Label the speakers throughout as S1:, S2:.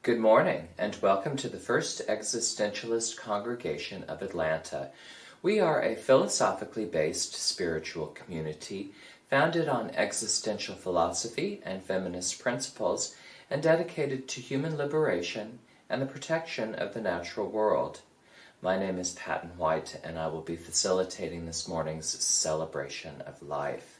S1: Good morning, and welcome to the First Existentialist Congregation of Atlanta. We are a philosophically based spiritual community founded on existential philosophy and feminist principles and dedicated to human liberation and the protection of the natural world. My name is Patton White, and I will be facilitating this morning's celebration of life.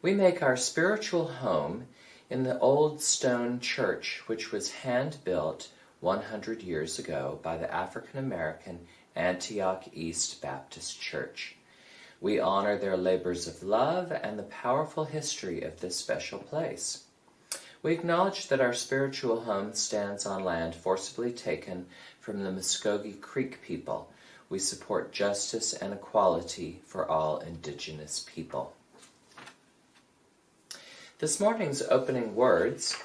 S1: We make our spiritual home in the old stone church, which was hand-built 100 years ago by the African-American Antioch East Baptist Church. We honor their labors of love and the powerful history of this special place. We acknowledge that our spiritual home stands on land forcibly taken from the Muskogee Creek people. We support justice and equality for all Indigenous people. This morning's opening words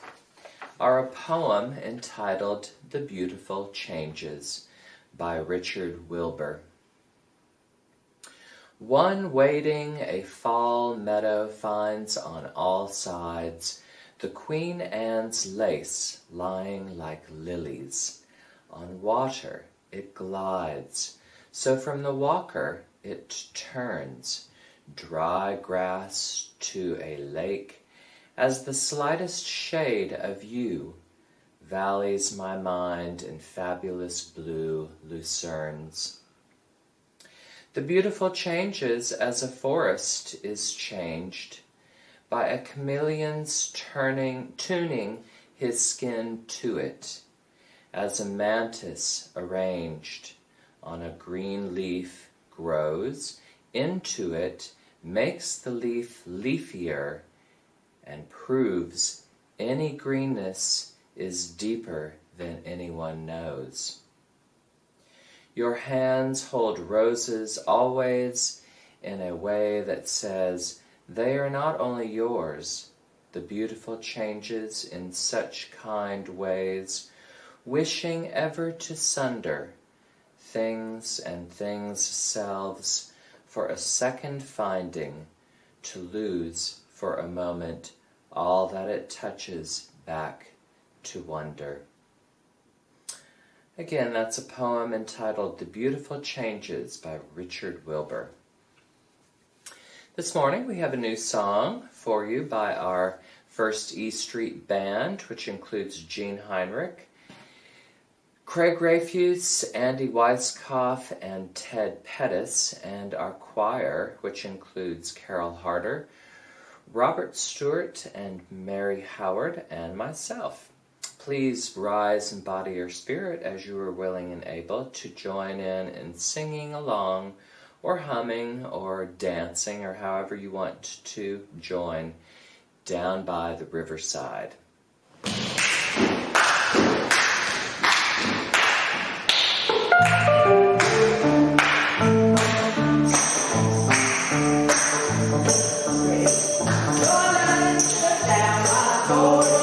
S1: are a poem entitled The Beautiful Changes by Richard Wilbur. One wading a fall meadow finds on all sides the Queen Anne's lace lying like lilies. On water it glides, so from the walker it turns, dry grass to a lake. As the slightest shade of you valleys my mind in fabulous blue lucernes. The beautiful changes as a forest is changed by a chameleon's tuning his skin to it, as a mantis arranged on a green leaf grows into it, makes the leaf leafier, and proves any greenness is deeper than anyone knows. Your hands hold roses always in a way that says they are not only yours, the beautiful changes in such kind ways, wishing ever to sunder things and things selves for a second finding, to lose for a moment all that it touches back to wonder. Again, that's a poem entitled The Beautiful Changes by Richard Wilbur. This morning we have a new song for you by our First E Street Band, which includes Gene Heinrich, Craig Rafuse, Andy Weiskopf, and Ted Pettis, and our choir, which includes Carol Harder, Robert Stewart, and Mary Howard, and myself. Please rise and body your spirit as you are willing and able to join in singing along, or humming, or dancing, or however you want to join down by the riverside.
S2: Oh,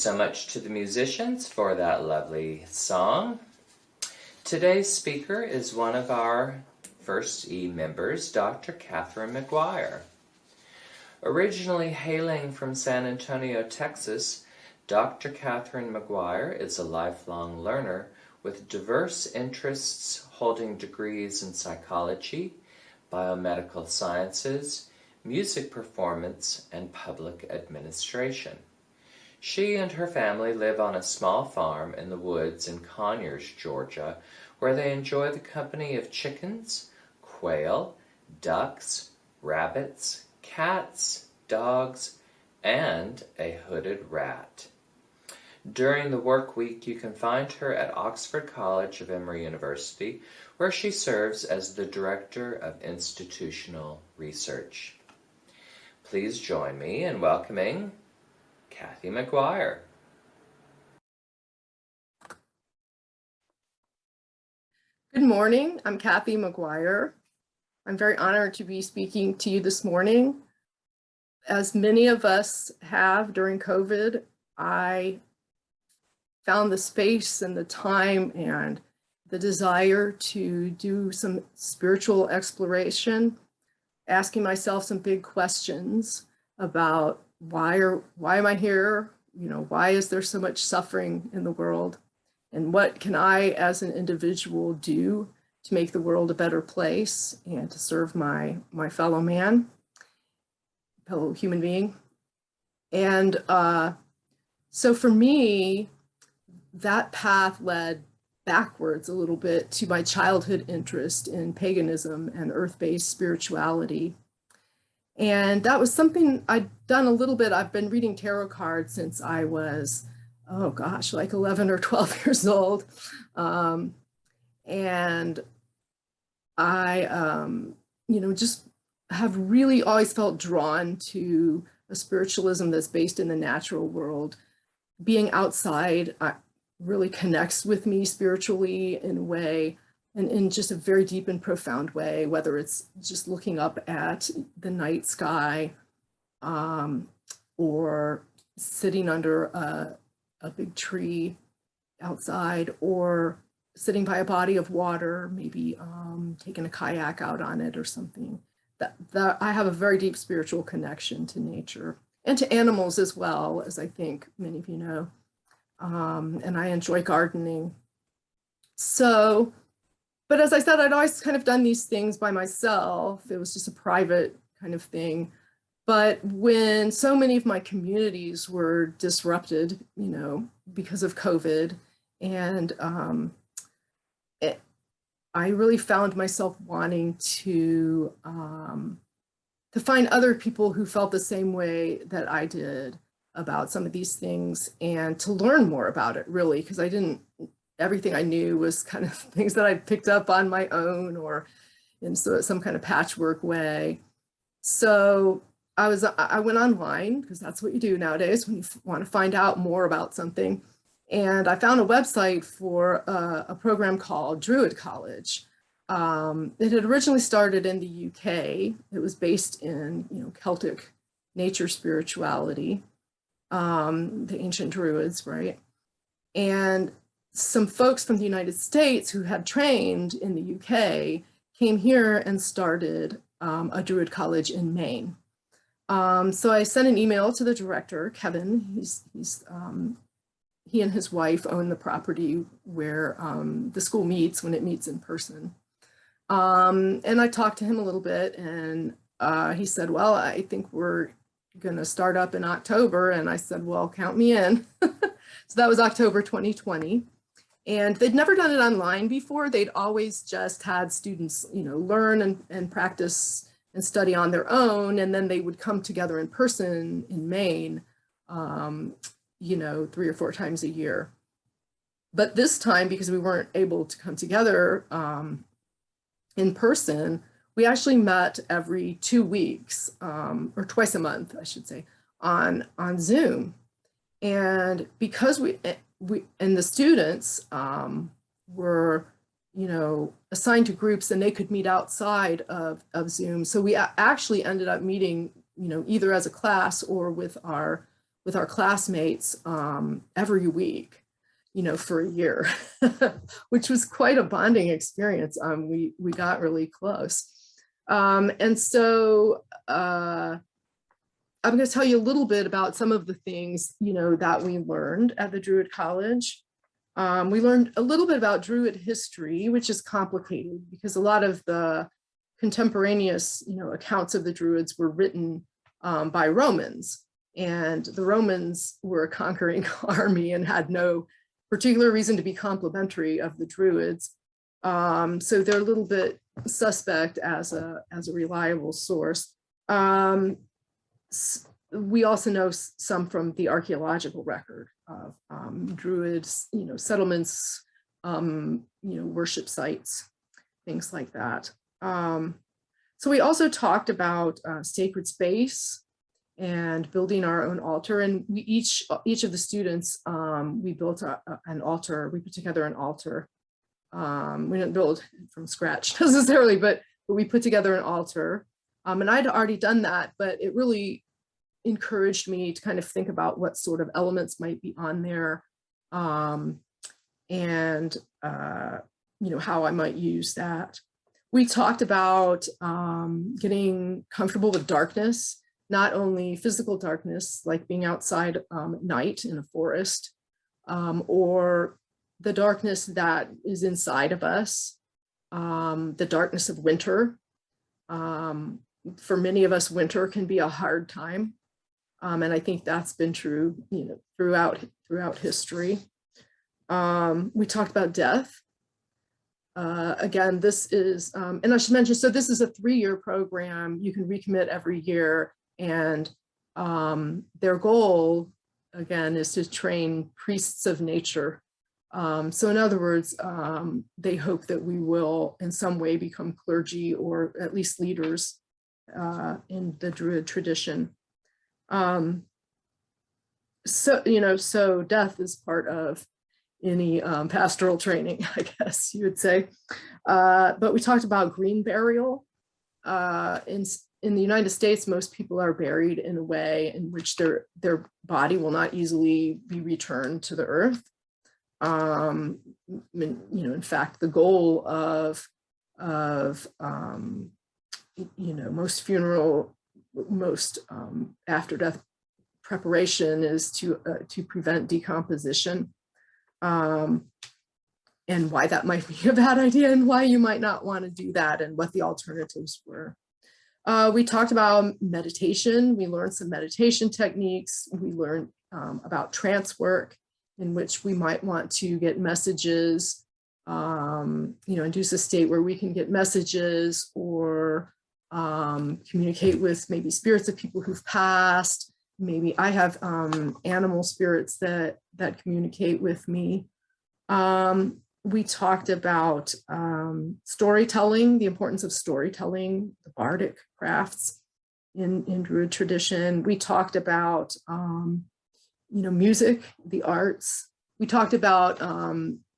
S1: so much to the musicians for that lovely song. Today's speaker is one of our First E members, Dr. Katherine McGuire. Originally hailing from San Antonio, Texas, Dr. Catherine Mcguire is a lifelong learner with diverse interests holding degrees in psychology, biomedical sciences, music performance, and public administration. She and her family live on a small farm in the woods in Conyers, Georgia, where they enjoy the company of chickens, quail, ducks, rabbits, cats, dogs, and a hooded rat. During the work week, you can find her at Oxford College of Emory University, where she serves as the Director of Institutional Research. Please join me in welcoming Kathy McGuire.
S2: Good morning, I'm Kathy McGuire. I'm very honored to be speaking to you this morning. As many of us have during COVID, I found the space and the time and the desire to do some spiritual exploration, asking myself some big questions about why am I here? Why is there so much suffering in the world? And what can I, as an individual, do to make the world a better place and to serve my fellow man, fellow human being? And so for me, that path led backwards a little bit to my childhood interest in paganism and earth-based spirituality. And that was something I'd done a little bit. I've been reading tarot cards since I was, oh gosh, like 11 or 12 years old. And I, just have really always felt drawn to a spiritualism that's based in the natural world. Being outside really connects with me spiritually in a way, and in just a very deep and profound way, whether it's just looking up at the night sky or sitting under a big tree outside, or sitting by a body of water, maybe taking a kayak out on it or something. That I have a very deep spiritual connection to nature and to animals as well, as I think many of you know. And I enjoy gardening. So, but as I said, I'd always kind of done these things by myself. It was just a private kind of thing. But when so many of my communities were disrupted, because of COVID, and I really found myself wanting to find other people who felt the same way that I did about some of these things, and to learn more about it, really, because everything I knew was kind of things that I picked up on my own or in some kind of patchwork way. So I went online, because that's what you do nowadays when you want to find out more about something. And I found a website for a program called Druid College. It had originally started in the UK. It was based in Celtic nature spirituality, the ancient Druids, right? And some folks from the United States who had trained in the UK came here and started a Druid College in Maine. So I sent an email to the director, Kevin. He and his wife own the property where the school meets when it meets in person. And I talked to him a little bit, and he said, well, I think we're going to start up in October. And I said, well, count me in. So that was October 2020. And they'd never done it online before. They'd always just had students, learn and practice and study on their own. And then they would come together in person in Maine, 3 or 4 times a year. But this time, because we weren't able to come together in person, we actually met every 2 weeks, or twice a month, I should say, on Zoom. And because we and the students were, assigned to groups, and they could meet outside of Zoom. So we actually ended up meeting, either as a class or with our with our classmates every week, for a year, which was quite a bonding experience. We got really close. And so I'm going to tell you a little bit about some of the things, that we learned at the Druid College. We learned a little bit about Druid history, which is complicated because a lot of the contemporaneous, accounts of the Druids were written by Romans, and the Romans were a conquering army and had no particular reason to be complimentary of the Druids. So they're a little bit suspect as a reliable source. We also know some from the archaeological record of Druids, settlements, worship sites, things like that. So we also talked about sacred space and building our own altar. And we each of the students, we built an altar. We put together an altar. We didn't build from scratch necessarily, but we put together an altar. And I'd already done that, but it really encouraged me to kind of think about what sort of elements might be on there, and how I might use that. We talked about getting comfortable with darkness, not only physical darkness, like being outside at night in a forest, or the darkness that is inside of us, the darkness of winter. For many of us, winter can be a hard time. And I think that's been true, throughout history. We talked about death. Again, this is, and I should mention, so this is a 3-year program. You can recommit every year, and their goal, again, is to train priests of nature. So in other words, they hope that we will in some way become clergy or at least leaders in the Druid tradition. So death is part of any pastoral training, I guess you would say. But we talked about green burial. In the United States, most people are buried in a way in which their body will not easily be returned to the earth. In fact, the goal of most after death preparation is to prevent decomposition, and why that might be a bad idea and why you might not want to do that and what the alternatives were. We talked about meditation. We learned some meditation techniques. We learned about trance work, in which we might want to get messages, induce a state where we can get messages or communicate with maybe spirits of people who've passed. Maybe I have animal spirits that communicate with me. We talked about storytelling, the importance of storytelling, the bardic crafts in Druid tradition. We talked about music, the arts. We talked about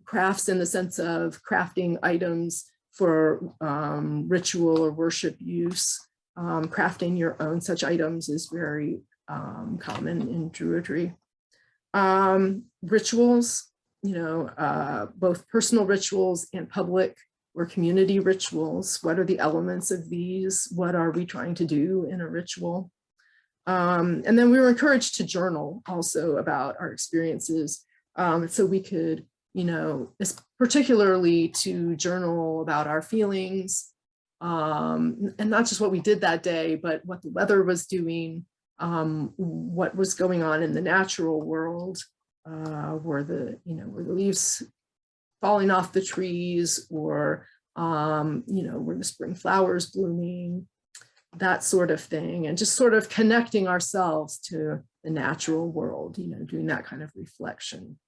S2: crafts in the sense of crafting items for ritual or worship use. Crafting your own such items is very common in Druidry. Rituals, both personal rituals and public or community rituals. What are the elements of these? What are we trying to do in a ritual? And then we were encouraged to journal also about our experiences. So we could, particularly to journal about our feelings, and not just what we did that day, but what the weather was doing, what was going on in the natural world, were the leaves falling off the trees, or, were the spring flowers blooming, that sort of thing, and just sort of connecting ourselves to the natural world, doing that kind of reflection.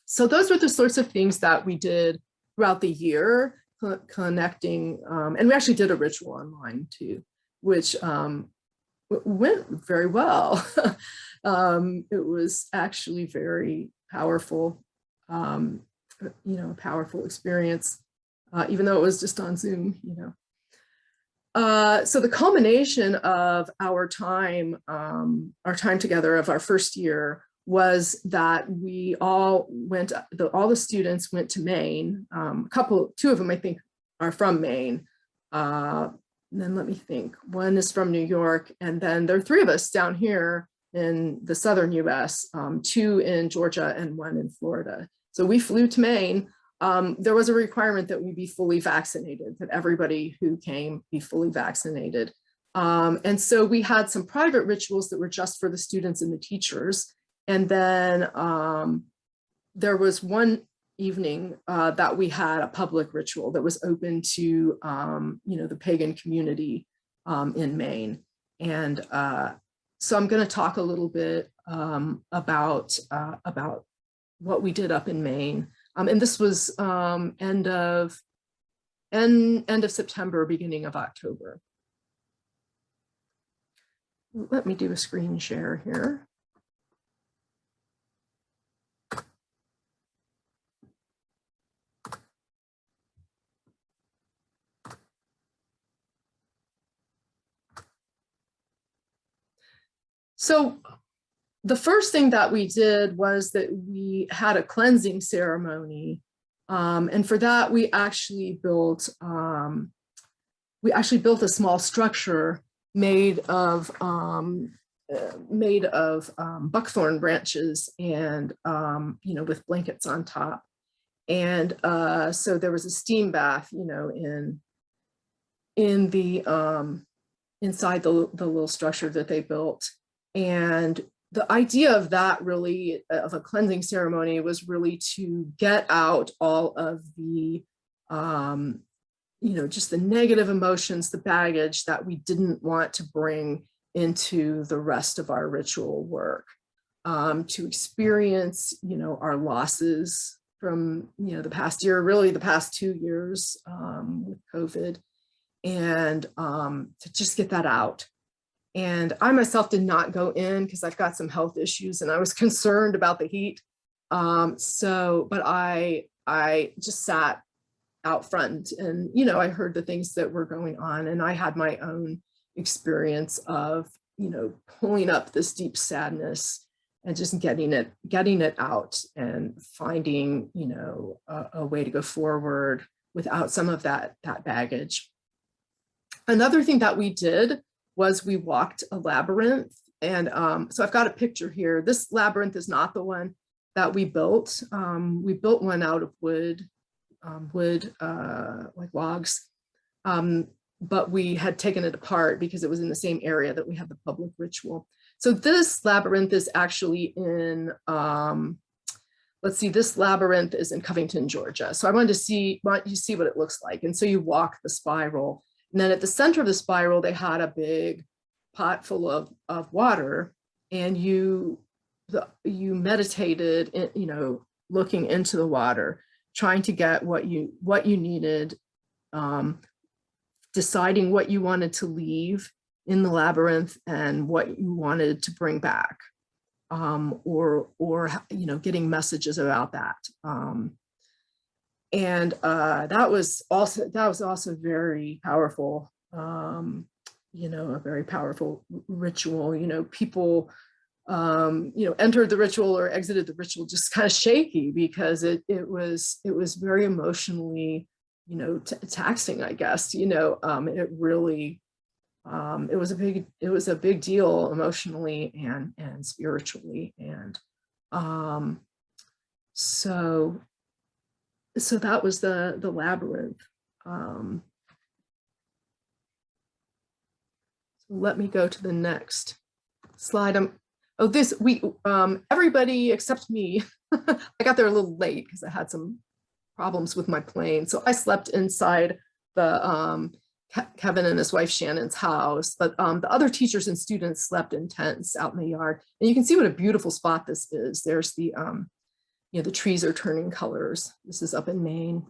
S2: So those were the sorts of things that we did throughout the year, connecting, and we actually did a ritual online too, which went very well. It was actually very powerful, powerful experience, even though it was just on Zoom, So the culmination of our time together of our first year was that we all went, all the students went to Maine. Two of them I think are from Maine. And then let me think, one is from New York, and then there are three of us down here in the southern US, two in Georgia and one in Florida. So we flew to Maine. There was a requirement that we be fully vaccinated, that everybody who came be fully vaccinated. And so we had some private rituals that were just for the students and the teachers. And then there was one evening that we had a public ritual that was open to the pagan community in Maine. And so I'm going to talk a little bit about what we did up in Maine. And this was end of September, beginning of October. Let me do a screen share here. So the first thing that we did was that we had a cleansing ceremony. And for that, we actually built a small structure made of buckthorn branches and, with blankets on top. And so there was a steam bath, in the, inside the little structure that they built. And the idea of that really, of a cleansing ceremony, was really to get out all of the, just the negative emotions, the baggage that we didn't want to bring into the rest of our ritual work, to experience, our losses from, the past year, really the past 2 years with COVID, and to just get that out. And I myself did not go in because I've got some health issues and I was concerned about the heat. But I just sat out front and, I heard the things that were going on, and I had my own experience of, pulling up this deep sadness and just getting it out and finding, a way to go forward without some of that baggage. Another thing that we did was we walked a labyrinth. And so I've got a picture here. This labyrinth is not the one that we built. We built one out of wood, like logs, but we had taken it apart because it was in the same area that we had the public ritual. So this labyrinth is actually in, this labyrinth is in Covington, Georgia. So I want you to see what it looks like. And so you walk the spiral. And then at the center of the spiral, they had a big pot full of water, and you meditated, looking into the water, trying to get what you needed, deciding what you wanted to leave in the labyrinth and what you wanted to bring back, or getting messages about that. And that was also very powerful, a very powerful ritual. People, entered the ritual or exited the ritual just kind of shaky because it was very emotionally, taxing, I guess. It really, it was a big deal emotionally and spiritually, and so that was the labyrinth. So let me go to the next slide. Everybody except me, I got there a little late because I had some problems with my plane. So I slept inside the Kevin and his wife Shannon's house, but the other teachers and students slept in tents out in the yard. And you can see what a beautiful spot this is. There's the the trees are turning colors. This is up in Maine.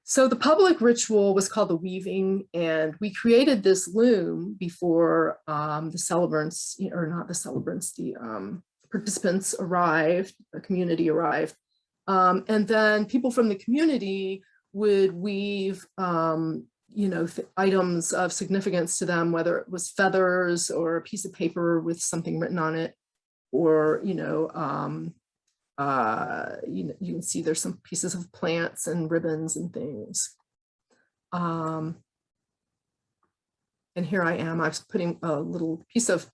S2: So the public ritual was called the weaving, and we created this loom before the celebrants, or not the celebrants, the participants arrived, the community arrived. And then people from the community would weave items of significance to them, whether it was feathers or a piece of paper with something written on it, or, you can see there's some pieces of plants and ribbons and things. And here I am, I was putting a little piece of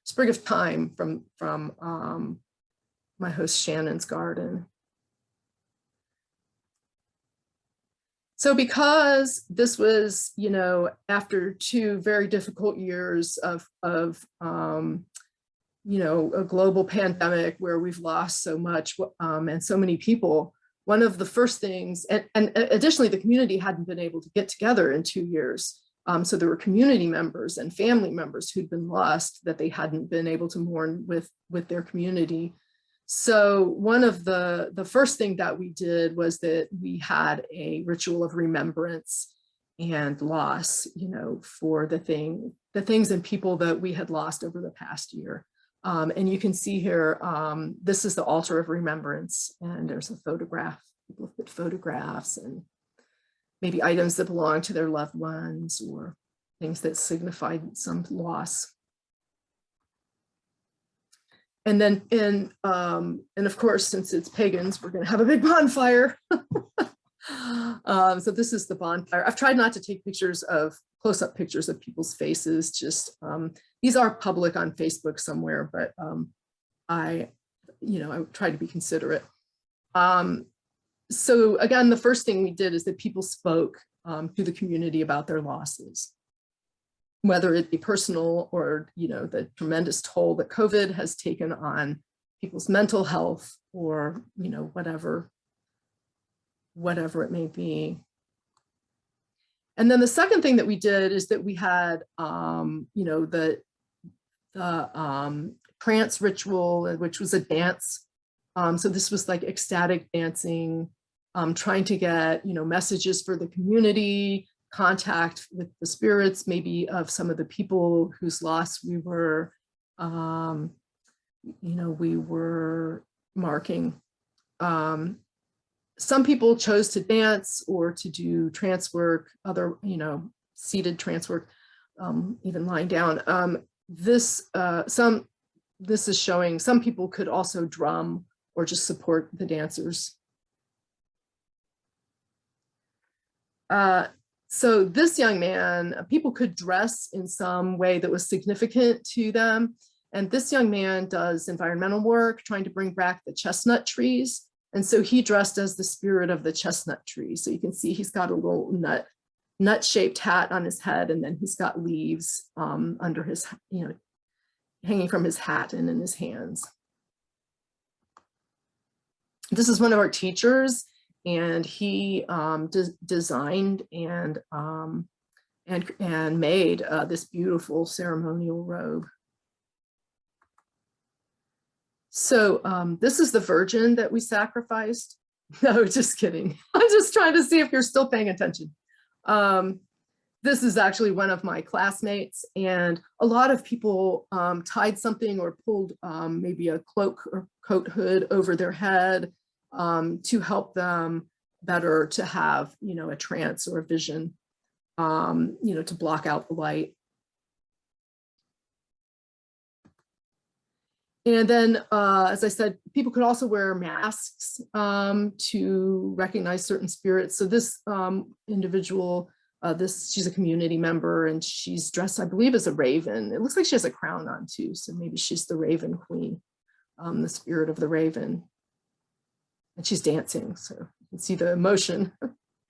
S2: sprig of thyme from my host Shannon's garden. So because this was, after 2 very difficult years of a global pandemic where we've lost so much and so many people, one of the first things, and additionally, the community hadn't been able to get together in 2 years. So there were community members and family members who'd been lost that they hadn't been able to mourn with their community. So one of the first thing that we did was that we had a ritual of remembrance and loss, for the things and people that we had lost over the past year. And you can see here, this is the Altar of Remembrance, and there's a photograph. People put photographs and maybe items that belong to their loved ones or things that signified some loss. And then, and of course, since it's pagans, we're going to have a big bonfire. So this is the bonfire. I've tried not to take pictures of close-up pictures of people's faces. Just these are public on Facebook somewhere, but I try to be considerate. So again, the first thing we did is that people spoke to the community about their losses, whether it be personal or, the tremendous toll that COVID has taken on people's mental health or, whatever it may be. And then the second thing that we did is that we had, the Prance Ritual, which was a dance. So this was like ecstatic dancing, trying to get, messages for the community, contact with the spirits, maybe of some of the people whose loss we were, we were marking. Some people chose to dance or to do trance work, other, seated trance work, even lying down. This is showing some people could also drum or just support the dancers. So this young man, people could dress in some way that was significant to them. And this young man does environmental work, trying to bring back the chestnut trees. And so he dressed as the spirit of the chestnut tree. So you can see he's got a little nut-shaped hat on his head, and then he's got leaves under his, hanging from his hat and in his hands. This is one of our teachers, and he designed and made this beautiful ceremonial robe. So this is the virgin that we sacrificed. No, just kidding. I'm just trying to see if you're still paying attention. This is actually one of my classmates, and a lot of people tied something or pulled maybe a cloak or coat hood over their head to help them better to have, a trance or a vision, to block out the light. And then, as I said, people could also wear masks to recognize certain spirits. So this individual, she's a community member, and she's dressed, I believe, as a raven. It looks like she has a crown on too, so maybe she's the Raven Queen, the spirit of the raven. And she's dancing, so you can see the emotion.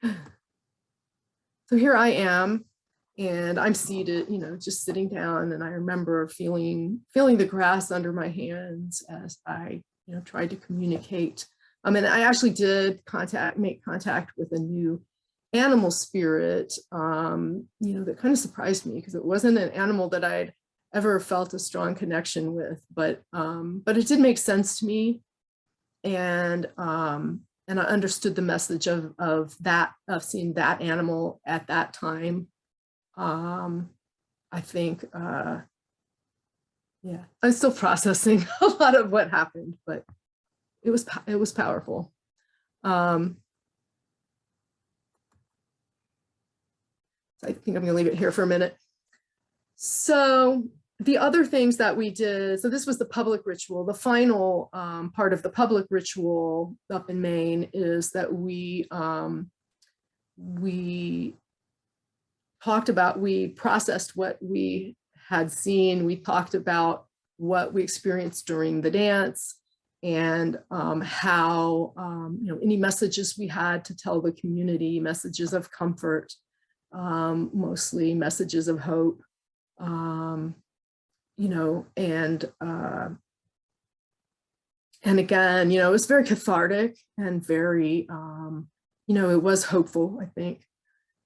S2: So here I am. And I'm seated, just sitting down, and I remember feeling the grass under my hands as I, tried to communicate. And I actually did make contact with a new animal spirit, that kind of surprised me because it wasn't an animal that I'd ever felt a strong connection with, but it did make sense to me, and I understood the message of seeing that animal at that time. I think, yeah, I'm still processing a lot of what happened, but it was powerful. I think I'm going to leave it here for a minute. So the other things that we did, so this was the public ritual. The final part of the public ritual up in Maine is that we talked about, we processed what we had seen. We talked about what we experienced during the dance, and how, any messages we had to tell the community, messages of comfort, mostly messages of hope, and again, it was very cathartic and very, it was hopeful, I think.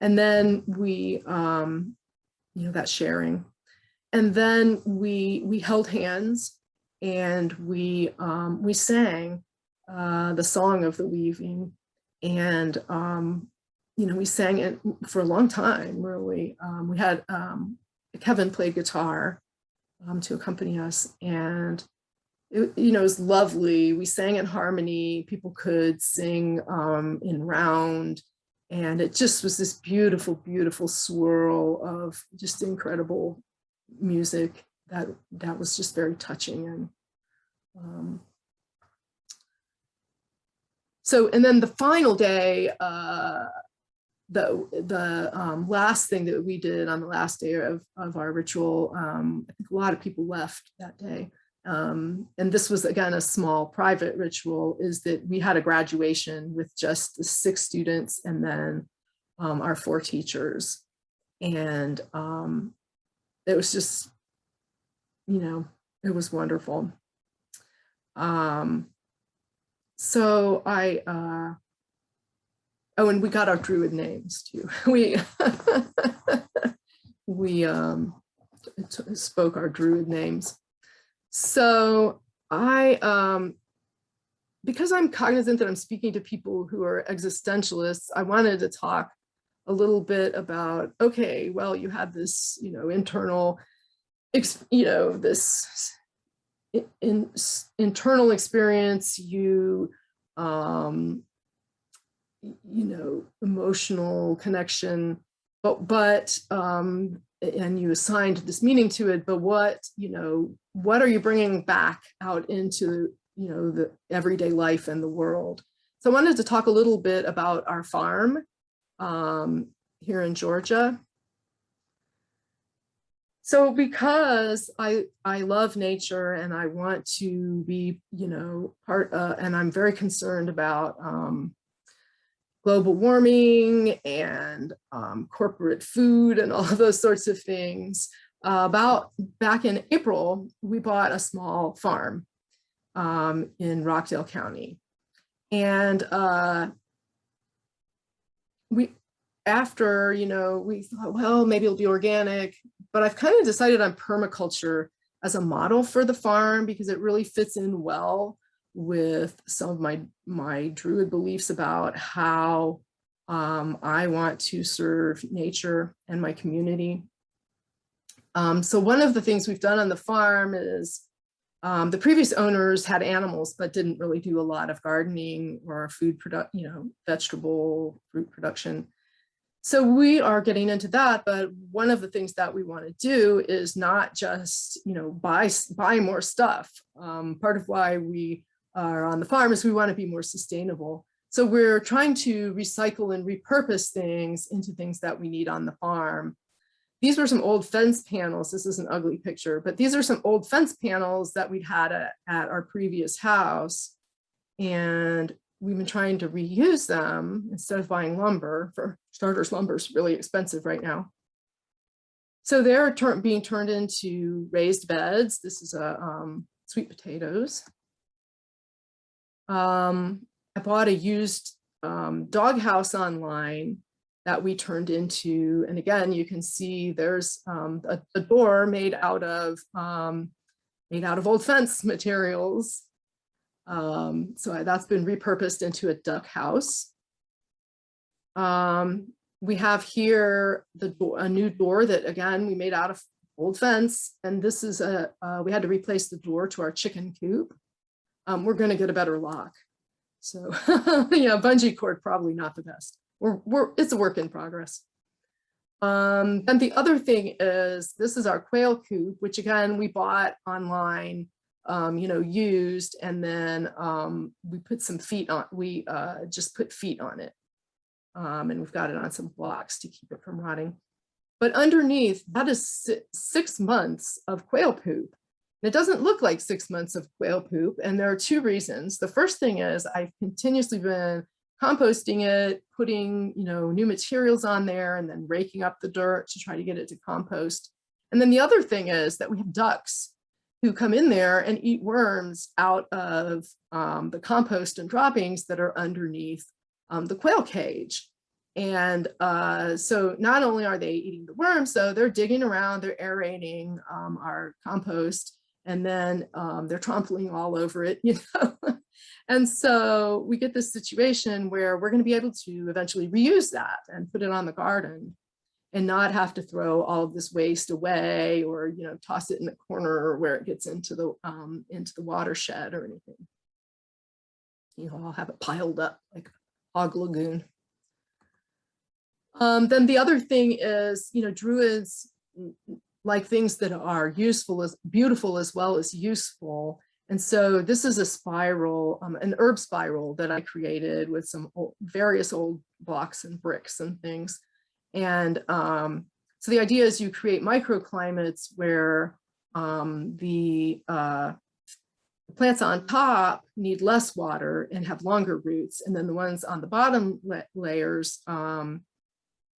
S2: And then we, that sharing. And then we held hands, and we sang the song of the weaving, and we sang it for a long time. Really, we had Kevin played guitar to accompany us, and it was lovely. We sang in harmony. People could sing in round, and it just was this beautiful, beautiful swirl of just incredible music that was just very touching. And and then the final day, the last thing that we did on the last day of our ritual, I think a lot of people left that day. And this was, again, a small private ritual, is that we had a graduation with just the 6 students and then our 4 teachers. And it was just, it was wonderful. So and we got our Druid names too. We spoke our Druid names. So because I'm cognizant that I'm speaking to people who are existentialists, I wanted to talk a little bit about, okay, well, you had this, internal, this internal experience, emotional connection, but and you assigned this meaning to it, but what are you bringing back out into, the everyday life and the world? So I wanted to talk a little bit about our farm here in Georgia. So because I love nature and I want to be, part, and I'm very concerned about global warming and corporate food and all of those sorts of things. Back in April, we bought a small farm in Rockdale County. And we thought, well, maybe it'll be organic, but I've kind of decided on permaculture as a model for the farm because it really fits in well with some of my Druid beliefs about how I want to serve nature and my community. So one of the things we've done on the farm is the previous owners had animals, but didn't really do a lot of gardening or food production, vegetable, fruit production. So we are getting into that, but one of the things that we want to do is not just, buy more stuff. Part of why we are on the farm is we want to be more sustainable. So we're trying to recycle and repurpose things into things that we need on the farm. These were some old fence panels. This is an ugly picture, but these are some old fence panels that we'd had at our previous house. And we've been trying to reuse them instead of buying lumber. For starters, lumber is really expensive right now. So they're being turned into raised beds. This is sweet potatoes. I bought a used doghouse online that we turned into, and again, you can see there's a door made out of old fence materials. So that's been repurposed into a duck house. We have here a new door that, again, we made out of old fence, and this is we had to replace the door to our chicken coop. We're going to get a better lock. So bungee cord probably not the best. It's a work in progress. And the other thing is, this is our quail coop, which again, we bought online, used, and then we put some feet on, we just put feet on it. And we've got it on some blocks to keep it from rotting. But underneath, that is 6 months of quail poop. And it doesn't look like 6 months of quail poop. And there are two reasons. The first thing is I've continuously been composting it, putting, new materials on there, and then raking up the dirt to try to get it to compost. And then the other thing is that we have ducks who come in there and eat worms out of the compost and droppings that are underneath the quail cage. And so not only are they eating the worms, so they're digging around, they're aerating our compost, and then they're trampling all over it, And so we get this situation where we're going to be able to eventually reuse that and put it on the garden and not have to throw all of this waste away or, toss it in the corner where it gets into the watershed or anything. I'll have it piled up like a hog lagoon. Then the other thing is, Druids like things that are beautiful as well as useful. And so this is a spiral, an herb spiral that I created with some various old blocks and bricks and things. And so the idea is you create microclimates where the plants on top need less water and have longer roots. And then the ones on the bottom layers,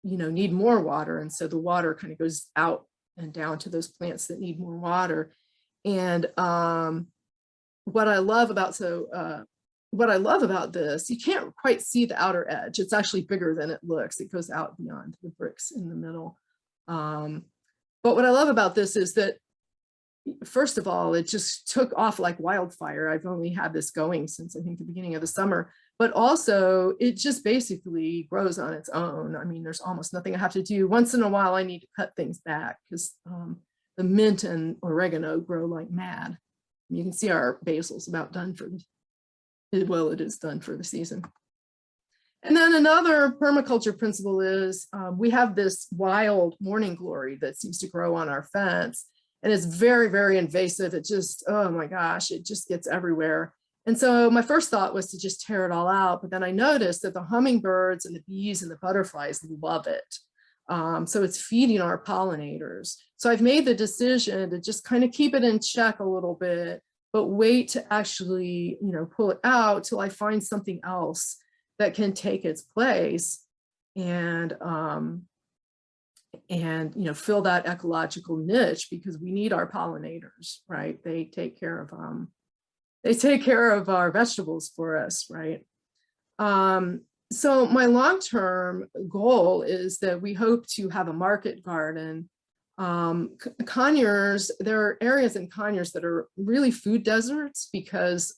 S2: need more water. And so the water kind of goes out and down to those plants that need more water. And what I love about this, you can't quite see the outer edge. It's actually bigger than it looks. It goes out beyond the bricks in the middle. But what I love about this is that, first of all, it just took off like wildfire. I've only had this going since I think the beginning of the summer, but also it just basically grows on its own. I mean, there's almost nothing I have to do. Once in a while, I need to cut things back because the mint and oregano grow like mad. You can see our basil's about done for it is done for the season. And then another permaculture principle is we have this wild morning glory that seems to grow on our fence. And it's very, very invasive. It just, oh my gosh, it just gets everywhere. And so my first thought was to just tear it all out. But then I noticed that the hummingbirds and the bees and the butterflies love it. So it's feeding our pollinators. So I've made the decision to just kind of keep it in check a little bit, but wait to actually, pull it out till I find something else that can take its place and fill that ecological niche, because we need our pollinators, right? They take care of our vegetables for us, right? So my long-term goal is that we hope to have a market garden. Conyers, there are areas in Conyers that are really food deserts because,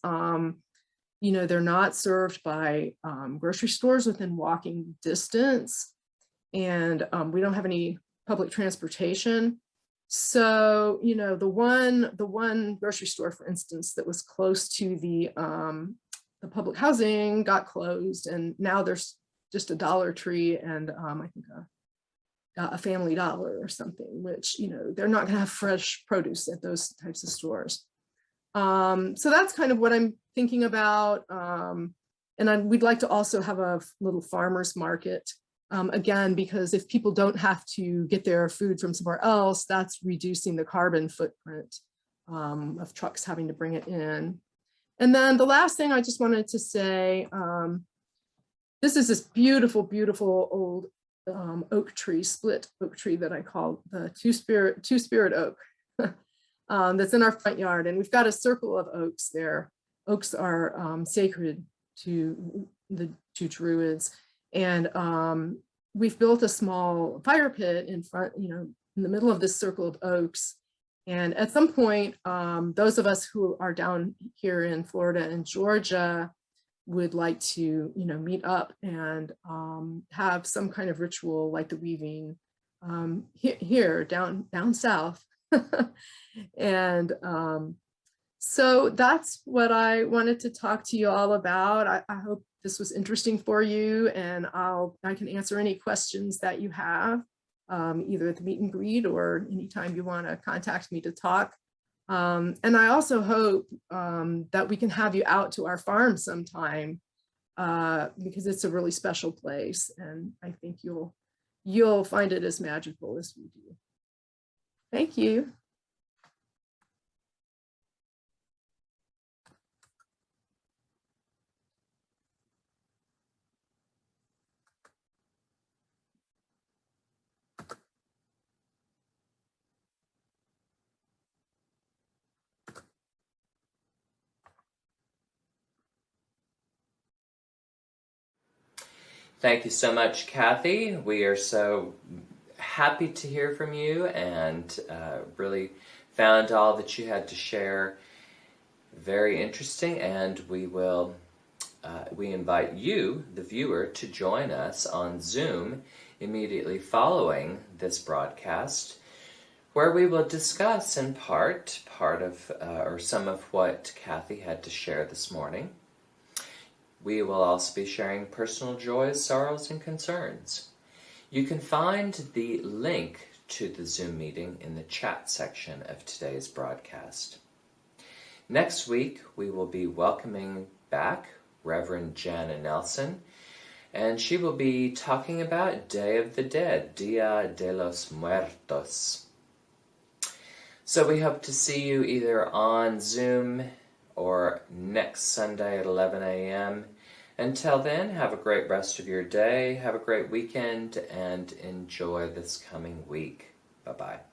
S2: they're not served by grocery stores within walking distance. And we don't have any public transportation. So, the one grocery store, for instance, that was close to the public housing got closed, and now there's just a Dollar Tree and I think a Family Dollar or something, which, they're not going to have fresh produce at those types of stores. So that's kind of what I'm thinking about. And we'd like to also have a little farmer's market. Again, because if people don't have to get their food from somewhere else, that's reducing the carbon footprint of trucks having to bring it in. And then the last thing I just wanted to say, this is this beautiful, beautiful old oak tree, split oak tree that I call the two-spirit oak that's in our front yard. And we've got a circle of oaks there. Oaks are sacred to the Druids. And we've built a small fire pit in front, in the middle of this circle of oaks. And at some point, those of us who are down here in Florida and Georgia would like to, meet up and have some kind of ritual like the weaving here down south. And so that's what I wanted to talk to you all about. I hope this was interesting for you, and I can answer any questions that you have. either at the meet and greet or anytime you want to contact me to talk. And I also hope that we can have you out to our farm sometime, because it's a really special place, and I think you'll find it as magical as we do. Thank you.
S1: Thank you so much, Kathy. We are so happy to hear from you, and really found all that you had to share very interesting, and we invite you, the viewer, to join us on Zoom immediately following this broadcast, where we will discuss in part of or some of what Kathy had to share this morning. We will also be sharing personal joys, sorrows, and concerns. You can find the link to the Zoom meeting in the chat section of today's broadcast. Next week, we will be welcoming back Reverend Jana Nelson, and she will be talking about Day of the Dead, Dia de los Muertos. So we hope to see you either on Zoom or next Sunday at 11 a.m. Until then, have a great rest of your day, have a great weekend, and enjoy this coming week. Bye-bye.